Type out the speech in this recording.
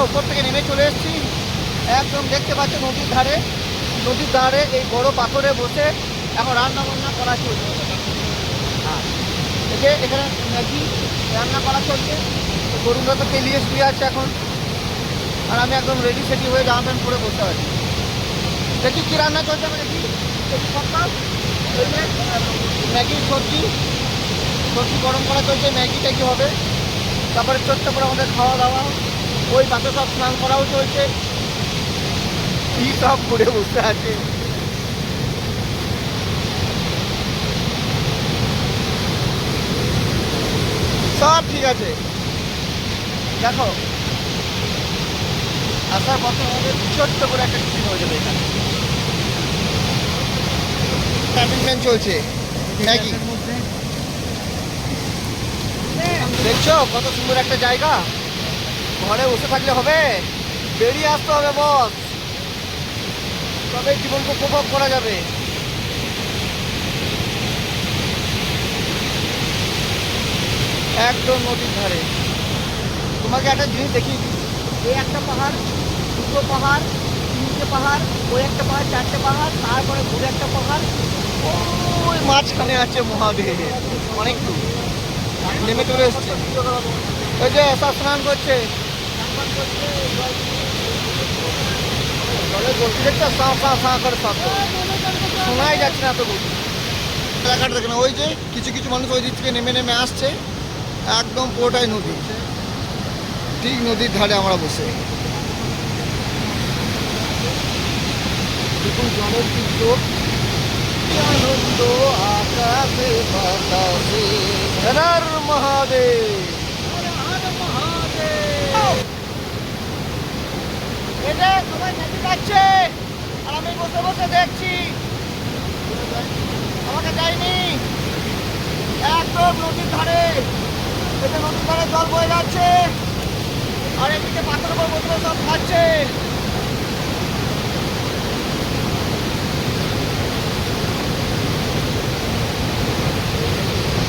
উপর থেকে নেমে চলে এসেছি, একদম দেখতে পাচ্ছ নদীর ধারে এই বড় পাথরে বসে এখন রান্না বান্না করা চলছে। এই যে এখানে ম্যাগি রান্না করা চলছে, গরুরা তো তেলিয়ে শুয়ে আছে এখন, আর আমি একদম রেডি সেটি হয়ে জামা প্যান্ট পরে বসে আছি। দেখি কী রান্না চলছে, আমি দেখি ম্যাগি সবজি গরম করা চলছে, ম্যাগি ট্যাগি হবে, তারপরে ছোট্ট করে আমাদের খাওয়া দাওয়া, ওই পাশে সব স্নান করাও চলছে, কি সব ঘুরে বসে আছে। সব ঠিক আছে, দেখো আসার পথে আমাদের ছোট্ট করে একটা টিফিন হয়ে যাবে। এখানে ট্যাপিং চলছে, ম্যাগি দেখছো কত সুন্দর একটা জায়গা। ঘরে বসে থাকলে হবে, বেরিয়ে আসতে হবে বস, তবে জীবনকে উপভোগ করা যাবে। একদম নদীর ধারে। তোমাকে একটা জিনিস দেখিয়ে দিই, এই একটা পাহাড়, দুটো পাহাড়, তিনটে পাহাড়, ওই একটা পাহাড়, চারটে পাহাড়, তারপরে ঘুরে একটা পাহাড়, ওই মাঝখানে আছে মহাদেব। অনেক দূর নেমে চলে এসছে, ওই যে সব স্নান করছে, জলে বলছি দেখছো, সাঁ করে শব্দ শোনাই যাচ্ছে না এত বলছি। এলাকাটা দেখে না, ওই যে কিছু কিছু মানুষ ওই দিক থেকে নেমে আসছে, একদম পুরোটাই নদী, ঠিক নদীর ধারে আমরা বসে। দেখুন জলের কি চোখ, আনন্দ আকাশে বাতাসে, হর হর মহাদেব। এটা সবাই নাচে যাচ্ছে আর আমি বসে বসে দেখছি, আমাকে যায়নি। একদম নদীর ধারে, এটা নদীর ধারে জল বয়ে যাচ্ছে, আর এদিকে পাথরের উপর বসে সব খাচ্ছে।